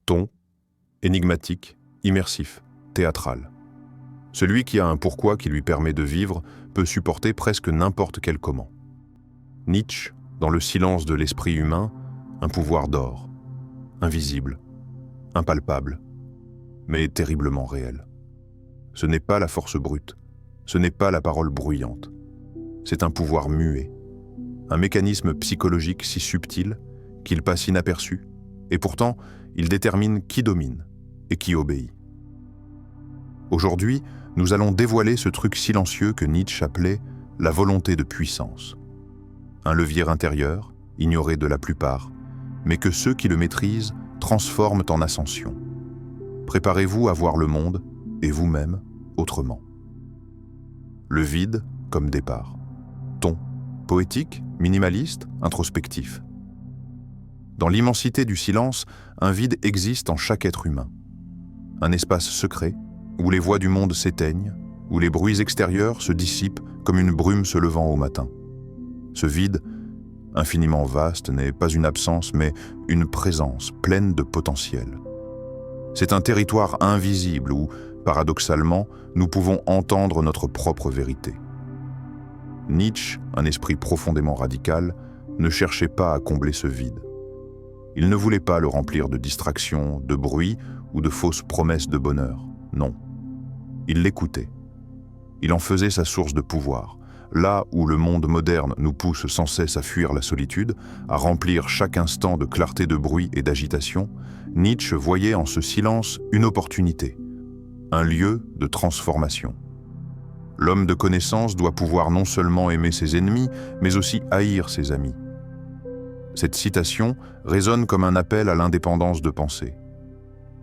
Ton, énigmatique, immersif, théâtral. Celui qui a un pourquoi qui lui permet de vivre peut supporter presque n'importe quel comment. Nietzsche, dans le silence de l'esprit humain, un pouvoir d'or, invisible, impalpable, mais terriblement réel. Ce n'est pas la force brute, ce n'est pas la parole bruyante. C'est un pouvoir muet, un mécanisme psychologique si subtil qu'il passe inaperçu, et pourtant il détermine qui domine et qui obéit. Aujourd'hui, nous allons dévoiler ce truc silencieux que Nietzsche appelait la volonté de puissance. Un levier intérieur, ignoré de la plupart, mais que ceux qui le maîtrisent transforment en ascension. Préparez-vous à voir le monde, et vous-même, autrement. Le vide comme départ. Ton, poétique, minimaliste, introspectif. Dans l'immensité du silence, un vide existe en chaque être humain. Un espace secret, où les voix du monde s'éteignent, où les bruits extérieurs se dissipent comme une brume se levant au matin. Ce vide, infiniment vaste, n'est pas une absence, mais une présence pleine de potentiel. C'est un territoire invisible où, paradoxalement, nous pouvons entendre notre propre vérité. Nietzsche, un esprit profondément radical, ne cherchait pas à combler ce vide. Il ne voulait pas le remplir de distractions, de bruit ou de fausses promesses de bonheur. Non. Il l'écoutait. Il en faisait sa source de pouvoir. Là où le monde moderne nous pousse sans cesse à fuir la solitude, à remplir chaque instant de clarté de bruit et d'agitation, Nietzsche voyait en ce silence une opportunité, un lieu de transformation. L'homme de connaissance doit pouvoir non seulement aimer ses ennemis, mais aussi haïr ses amis. Cette citation résonne comme un appel à l'indépendance de pensée.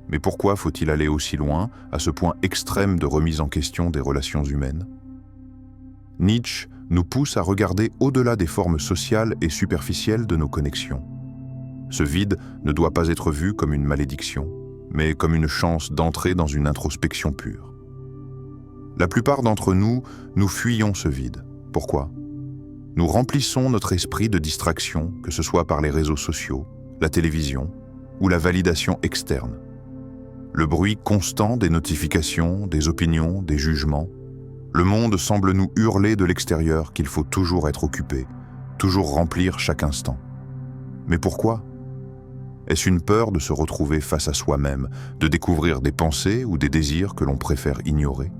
Mais pourquoi faut-il aller aussi loin, à ce point extrême de remise en question des relations humaines ? Nietzsche nous pousse à regarder au-delà des formes sociales et superficielles de nos connexions. Ce vide ne doit pas être vu comme une malédiction, mais comme une chance d'entrer dans une introspection pure. La plupart d'entre nous, nous fuyons ce vide. Pourquoi ? Nous remplissons notre esprit de distractions, que ce soit par les réseaux sociaux, la télévision ou la validation externe. Le bruit constant des notifications, des opinions, des jugements. Le monde semble nous hurler de l'extérieur qu'il faut toujours être occupé, toujours remplir chaque instant. Mais pourquoi ? Est-ce une peur de se retrouver face à soi-même, de découvrir des pensées ou des désirs que l'on préfère ignorer ?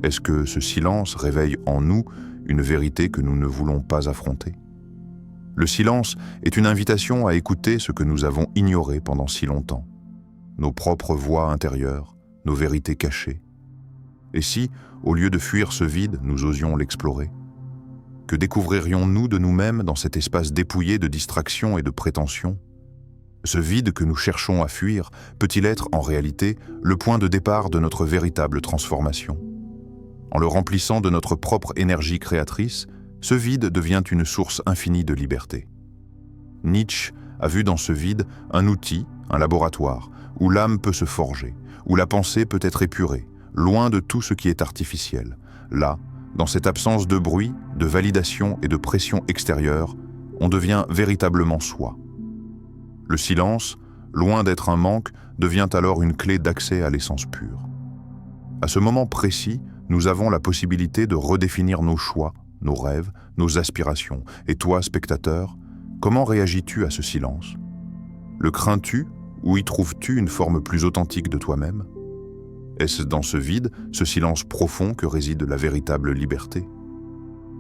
Est-ce que ce silence réveille en nous une vérité que nous ne voulons pas affronter ? Le silence est une invitation à écouter ce que nous avons ignoré pendant si longtemps. Nos propres voix intérieures, nos vérités cachées. Et si, au lieu de fuir ce vide, nous osions l'explorer ? Que découvririons-nous de nous-mêmes dans cet espace dépouillé de distractions et de prétentions ? Ce vide que nous cherchons à fuir peut-il être, en réalité, le point de départ de notre véritable transformation ? En le remplissant de notre propre énergie créatrice, ce vide devient une source infinie de liberté. Nietzsche a vu dans ce vide un outil, un laboratoire, où l'âme peut se forger, où la pensée peut être épurée, loin de tout ce qui est artificiel. Là, dans cette absence de bruit, de validation et de pression extérieure, on devient véritablement soi. Le silence, loin d'être un manque, devient alors une clé d'accès à l'essence pure. À ce moment précis, nous avons la possibilité de redéfinir nos choix, nos rêves, nos aspirations. Et toi, spectateur, comment réagis-tu à ce silence ? Le crains-tu ou y trouves-tu une forme plus authentique de toi-même ? Est-ce dans ce vide, ce silence profond que réside la véritable liberté ?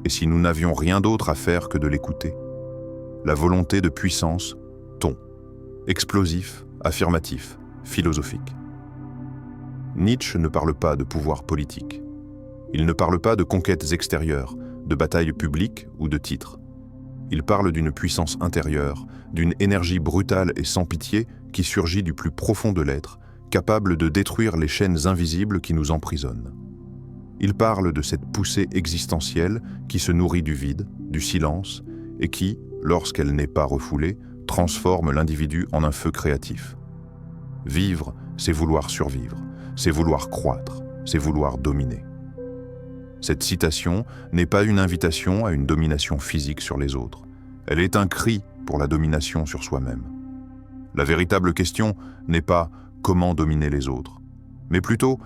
Et si nous n'avions rien d'autre à faire que de l'écouter ? La volonté de puissance, ton, explosif, affirmatif, philosophique. Nietzsche ne parle pas de pouvoir politique. Il ne parle pas de conquêtes extérieures, de batailles publiques ou de titres. Il parle d'une puissance intérieure, d'une énergie brutale et sans pitié qui surgit du plus profond de l'être, capable de détruire les chaînes invisibles qui nous emprisonnent. Il parle de cette poussée existentielle qui se nourrit du vide, du silence, et qui, lorsqu'elle n'est pas refoulée, transforme l'individu en un feu créatif. Vivre, c'est vouloir survivre, c'est vouloir croître, c'est vouloir dominer. Cette citation n'est pas une invitation à une domination physique sur les autres. Elle est un cri pour la domination sur soi-même. La véritable question n'est pas comment dominer les autres, mais plutôt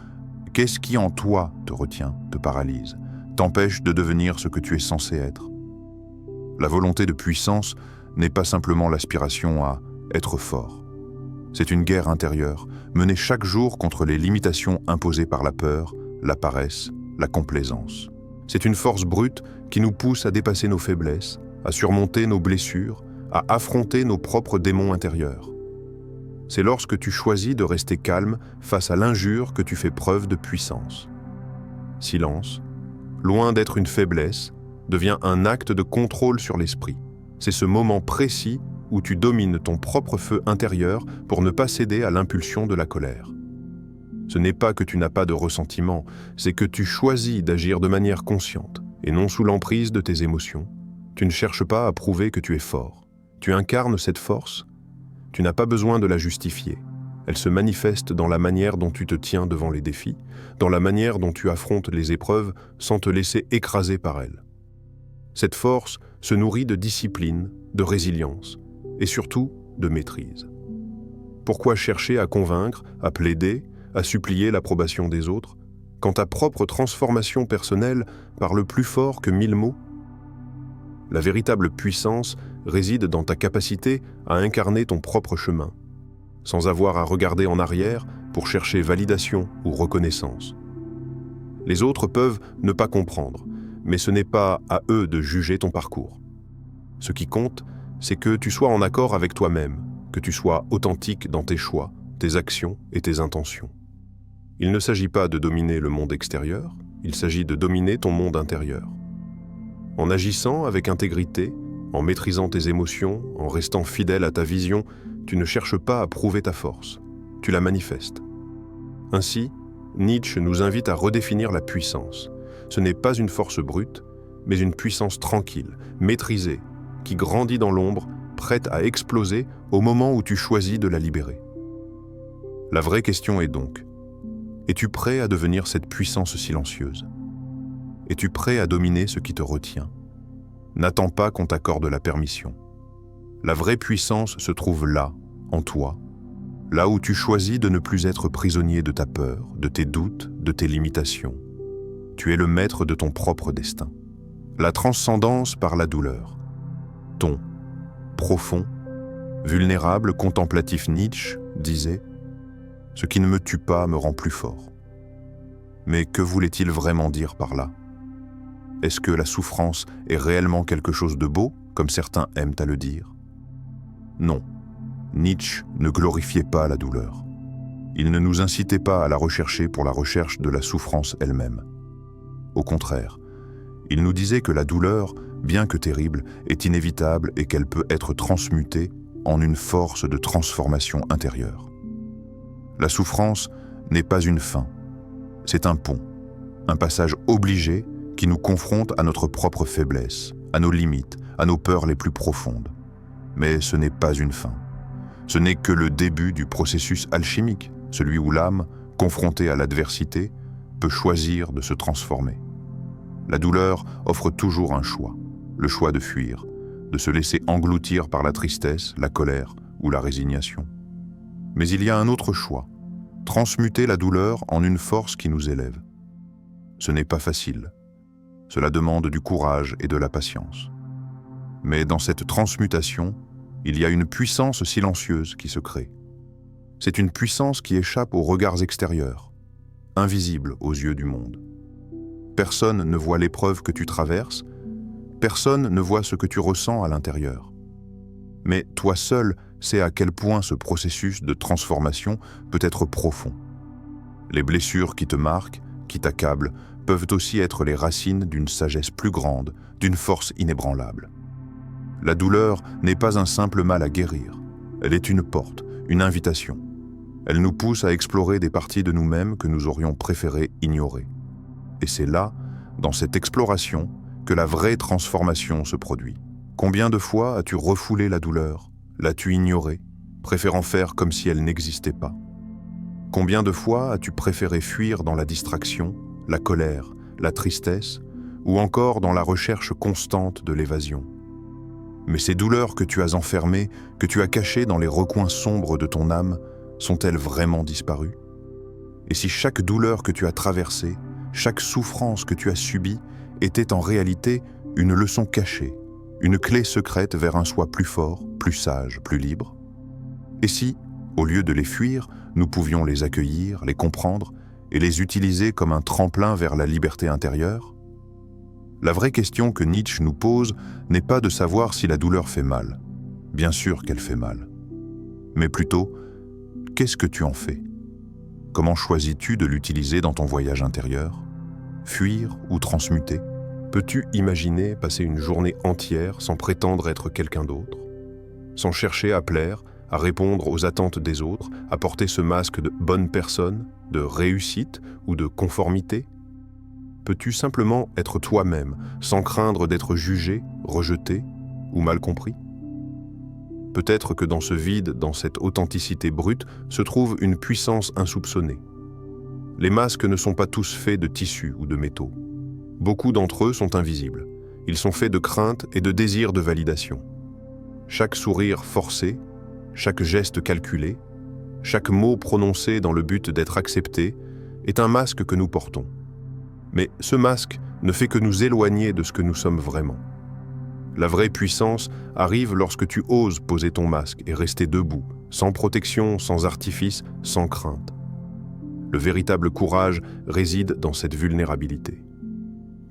qu'est-ce qui en toi te retient, te paralyse, t'empêche de devenir ce que tu es censé être. La volonté de puissance n'est pas simplement l'aspiration à être fort. C'est une guerre intérieure, menée chaque jour contre les limitations imposées par la peur, la paresse, la complaisance. C'est une force brute qui nous pousse à dépasser nos faiblesses, à surmonter nos blessures, à affronter nos propres démons intérieurs. C'est lorsque tu choisis de rester calme face à l'injure que tu fais preuve de puissance. Silence, loin d'être une faiblesse, devient un acte de contrôle sur l'esprit. C'est ce moment précis où tu domines ton propre feu intérieur pour ne pas céder à l'impulsion de la colère. Ce n'est pas que tu n'as pas de ressentiment, c'est que tu choisis d'agir de manière consciente et non sous l'emprise de tes émotions. Tu ne cherches pas à prouver que tu es fort. Tu incarnes cette force. Tu n'as pas besoin de la justifier. Elle se manifeste dans la manière dont tu te tiens devant les défis, dans la manière dont tu affrontes les épreuves sans te laisser écraser par elles. Cette force se nourrit de discipline, de résilience et surtout de maîtrise. Pourquoi chercher à convaincre, à plaider, à supplier l'approbation des autres, quand ta propre transformation personnelle parle plus fort que 1000 mots? La véritable puissance réside dans ta capacité à incarner ton propre chemin, sans avoir à regarder en arrière pour chercher validation ou reconnaissance. Les autres peuvent ne pas comprendre, mais ce n'est pas à eux de juger ton parcours. Ce qui compte, c'est que tu sois en accord avec toi-même, que tu sois authentique dans tes choix, tes actions et tes intentions. Il ne s'agit pas de dominer le monde extérieur, il s'agit de dominer ton monde intérieur. En agissant avec intégrité, en maîtrisant tes émotions, en restant fidèle à ta vision, tu ne cherches pas à prouver ta force, tu la manifestes. Ainsi, Nietzsche nous invite à redéfinir la puissance. Ce n'est pas une force brute, mais une puissance tranquille, maîtrisée, qui grandit dans l'ombre, prête à exploser au moment où tu choisis de la libérer. La vraie question est donc, es-tu prêt à devenir cette puissance silencieuse? Es-tu prêt à dominer ce qui te retient? N'attends pas qu'on t'accorde la permission. La vraie puissance se trouve là, en toi, là où tu choisis de ne plus être prisonnier de ta peur, de tes doutes, de tes limitations. Tu es le maître de ton propre destin. La transcendance par la douleur. Ton profond, vulnérable, contemplatif Nietzsche disait « Ce qui ne me tue pas me rend plus fort ». Mais que voulait-il vraiment dire par là? Est-ce que la souffrance est réellement quelque chose de beau, comme certains aiment à le dire? Non, Nietzsche ne glorifiait pas la douleur. Il ne nous incitait pas à la rechercher pour la recherche de la souffrance elle-même. Au contraire, il nous disait que la douleur, bien que terrible, est inévitable et qu'elle peut être transmutée en une force de transformation intérieure. La souffrance n'est pas une fin, c'est un pont, un passage obligé qui nous confronte à notre propre faiblesse, à nos limites, à nos peurs les plus profondes. Mais ce n'est pas une fin. Ce n'est que le début du processus alchimique, celui où l'âme, confrontée à l'adversité, peut choisir de se transformer. La douleur offre toujours un choix, le choix de fuir, de se laisser engloutir par la tristesse, la colère ou la résignation. Mais il y a un autre choix, transmuter la douleur en une force qui nous élève. Ce n'est pas facile. Cela demande du courage et de la patience. Mais dans cette transmutation, il y a une puissance silencieuse qui se crée. C'est une puissance qui échappe aux regards extérieurs, invisible aux yeux du monde. Personne ne voit l'épreuve que tu traverses, personne ne voit ce que tu ressens à l'intérieur. Mais toi seul sais à quel point ce processus de transformation peut être profond. Les blessures qui te marquent, qui t'accablent, peuvent aussi être les racines d'une sagesse plus grande, d'une force inébranlable. La douleur n'est pas un simple mal à guérir. Elle est une porte, une invitation. Elle nous pousse à explorer des parties de nous-mêmes que nous aurions préféré ignorer. Et c'est là, dans cette exploration, que la vraie transformation se produit. Combien de fois as-tu refoulé la douleur, l'as-tu ignorée, préférant faire comme si elle n'existait pas? Combien de fois as-tu préféré fuir dans la distraction, la colère, la tristesse, ou encore dans la recherche constante de l'évasion? Mais ces douleurs que tu as enfermées, que tu as cachées dans les recoins sombres de ton âme, sont-elles vraiment disparues? Et si chaque douleur que tu as traversée, chaque souffrance que tu as subie, était en réalité une leçon cachée, une clé secrète vers un soi plus fort, plus sage, plus libre? Et si, au lieu de les fuir, nous pouvions les accueillir, les comprendre et les utiliser comme un tremplin vers la liberté intérieure? La vraie question que Nietzsche nous pose n'est pas de savoir si la douleur fait mal. Bien sûr qu'elle fait mal. Mais plutôt, qu'est-ce que tu en fais? Comment choisis-tu de l'utiliser dans ton voyage intérieur? Fuir ou transmuter? Peux-tu imaginer passer une journée entière sans prétendre être quelqu'un d'autre? Sans chercher à plaire, à répondre aux attentes des autres, à porter ce masque de bonne personne, de réussite ou de conformité? Peux-tu simplement être toi-même, sans craindre d'être jugé, rejeté ou mal compris? Peut-être que dans ce vide, dans cette authenticité brute, se trouve une puissance insoupçonnée. Les masques ne sont pas tous faits de tissus ou de métaux. Beaucoup d'entre eux sont invisibles. Ils sont faits de crainte et de désir de validation. Chaque sourire forcé, chaque geste calculé, chaque mot prononcé dans le but d'être accepté est un masque que nous portons. Mais ce masque ne fait que nous éloigner de ce que nous sommes vraiment. La vraie puissance arrive lorsque tu oses poser ton masque et rester debout, sans protection, sans artifice, sans crainte. Le véritable courage réside dans cette vulnérabilité.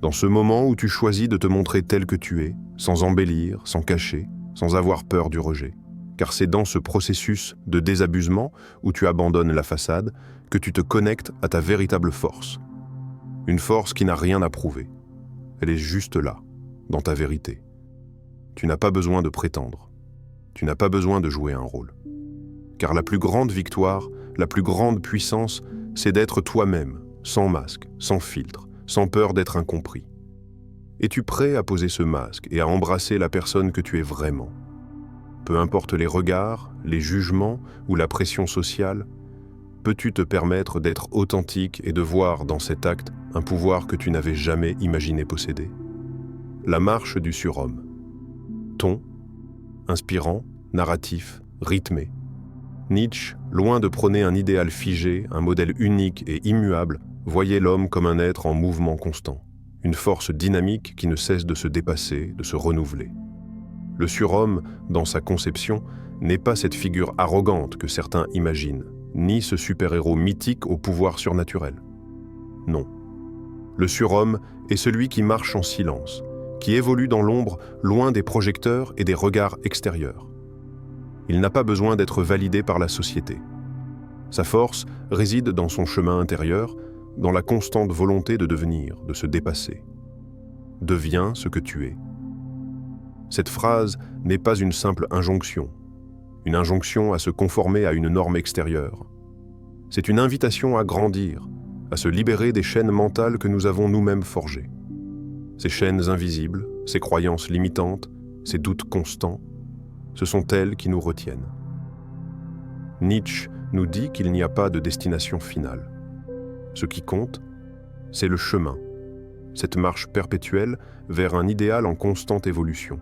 Dans ce moment où tu choisis de te montrer tel que tu es, sans embellir, sans cacher, sans avoir peur du rejet. Car c'est dans ce processus de désabusement où tu abandonnes la façade que tu te connectes à ta véritable force. Une force qui n'a rien à prouver. Elle est juste là, dans ta vérité. Tu n'as pas besoin de prétendre. Tu n'as pas besoin de jouer un rôle. Car la plus grande victoire, la plus grande puissance, c'est d'être toi-même, sans masque, sans filtre, sans peur d'être incompris. Es-tu prêt à poser ce masque et à embrasser la personne que tu es vraiment? Peu importe les regards, les jugements ou la pression sociale, peux-tu te permettre d'être authentique et de voir dans cet acte un pouvoir que tu n'avais jamais imaginé posséder? La marche du surhomme. Ton, inspirant, narratif, rythmé. Nietzsche, loin de prôner un idéal figé, un modèle unique et immuable, voyait l'homme comme un être en mouvement constant, une force dynamique qui ne cesse de se dépasser, de se renouveler. Le surhomme, dans sa conception, n'est pas cette figure arrogante que certains imaginent, ni ce super-héros mythique au pouvoir surnaturel. Non. Le surhomme est celui qui marche en silence, qui évolue dans l'ombre, loin des projecteurs et des regards extérieurs. Il n'a pas besoin d'être validé par la société. Sa force réside dans son chemin intérieur, dans la constante volonté de devenir, de se dépasser. Deviens ce que tu es. Cette phrase n'est pas une simple injonction à se conformer à une norme extérieure. C'est une invitation à grandir, à se libérer des chaînes mentales que nous avons nous-mêmes forgées. Ces chaînes invisibles, ces croyances limitantes, ces doutes constants, ce sont elles qui nous retiennent. Nietzsche nous dit qu'il n'y a pas de destination finale. Ce qui compte, c'est le chemin, cette marche perpétuelle vers un idéal en constante évolution.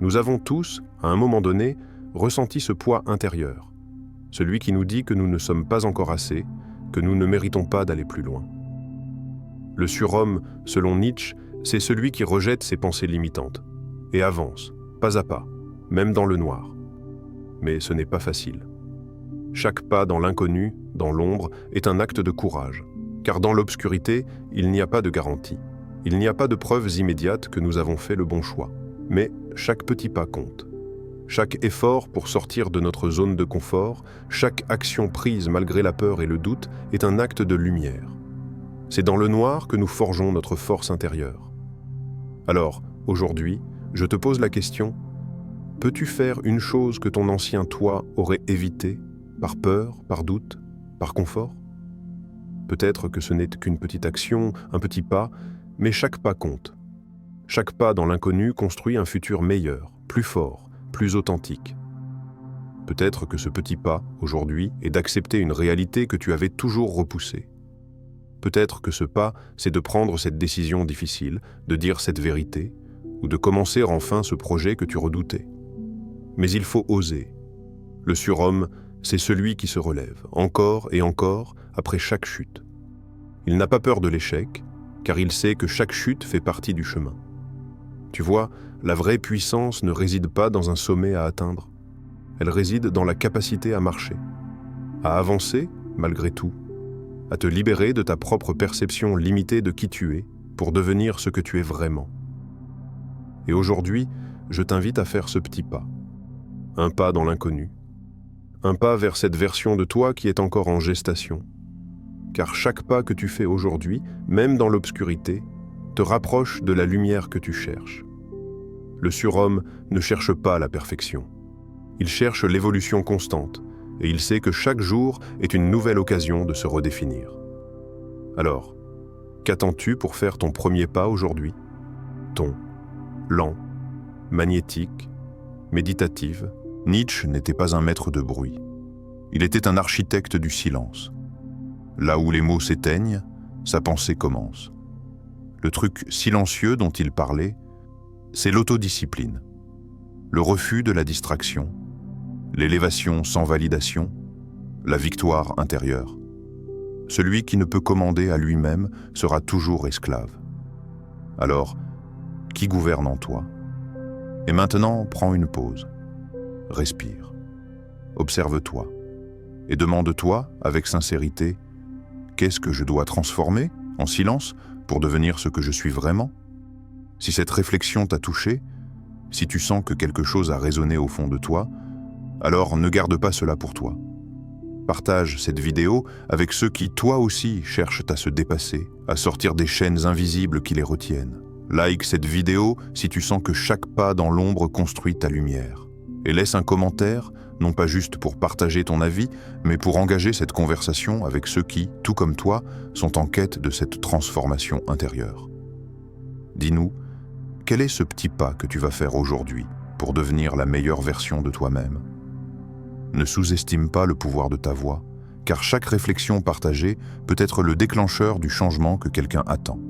Nous avons tous, à un moment donné, ressenti ce poids intérieur, celui qui nous dit que nous ne sommes pas encore assez, que nous ne méritons pas d'aller plus loin. Le surhomme, selon Nietzsche, c'est celui qui rejette ses pensées limitantes et avance, pas à pas, même dans le noir. Mais ce n'est pas facile. Chaque pas dans l'inconnu, dans l'ombre, est un acte de courage, car dans l'obscurité, il n'y a pas de garantie. Il n'y a pas de preuves immédiates que nous avons fait le bon choix. Mais chaque petit pas compte. Chaque effort pour sortir de notre zone de confort, chaque action prise malgré la peur et le doute est un acte de lumière. C'est dans le noir que nous forgeons notre force intérieure. Alors, aujourd'hui, je te pose la question, peux-tu faire une chose que ton ancien toi aurait évité, par peur, par doute, par confort? Peut-être que ce n'est qu'une petite action, un petit pas, mais chaque pas compte. Chaque pas dans l'inconnu construit un futur meilleur, plus fort, plus authentique. Peut-être que ce petit pas, aujourd'hui, est d'accepter une réalité que tu avais toujours repoussée. Peut-être que ce pas, c'est de prendre cette décision difficile, de dire cette vérité, ou de commencer enfin ce projet que tu redoutais. Mais il faut oser. Le surhomme, c'est celui qui se relève, encore et encore, après chaque chute. Il n'a pas peur de l'échec, car il sait que chaque chute fait partie du chemin. Tu vois, la vraie puissance ne réside pas dans un sommet à atteindre. Elle réside dans la capacité à marcher, à avancer malgré tout, à te libérer de ta propre perception limitée de qui tu es pour devenir ce que tu es vraiment. Et aujourd'hui, je t'invite à faire ce petit pas. Un pas dans l'inconnu. Un pas vers cette version de toi qui est encore en gestation. Car chaque pas que tu fais aujourd'hui, même dans l'obscurité, te rapproche de la lumière que tu cherches. Le surhomme ne cherche pas la perfection. Il cherche l'évolution constante, et il sait que chaque jour est une nouvelle occasion de se redéfinir. Alors, qu'attends-tu pour faire ton premier pas aujourd'hui? Ton, lent, magnétique, méditative. Nietzsche n'était pas un maître de bruit. Il était un architecte du silence. Là où les mots s'éteignent, sa pensée commence. Le truc silencieux dont il parlait, c'est l'autodiscipline, le refus de la distraction, l'élévation sans validation, la victoire intérieure. Celui qui ne peut commander à lui-même sera toujours esclave. Alors, qui gouverne en toi? Et maintenant, prends une pause. Respire. Observe-toi. Et demande-toi, avec sincérité, qu'est-ce que je dois transformer, en silence, pour devenir ce que je suis vraiment? Si cette réflexion t'a touché, si tu sens que quelque chose a résonné au fond de toi, alors ne garde pas cela pour toi. Partage cette vidéo avec ceux qui, toi aussi, cherchent à se dépasser, à sortir des chaînes invisibles qui les retiennent. Like cette vidéo si tu sens que chaque pas dans l'ombre construit ta lumière. Et laisse un commentaire, non pas juste pour partager ton avis, mais pour engager cette conversation avec ceux qui, tout comme toi, sont en quête de cette transformation intérieure. Dis-nous, quel est ce petit pas que tu vas faire aujourd'hui pour devenir la meilleure version de toi-même? Ne sous-estime pas le pouvoir de ta voix, car chaque réflexion partagée peut être le déclencheur du changement que quelqu'un attend.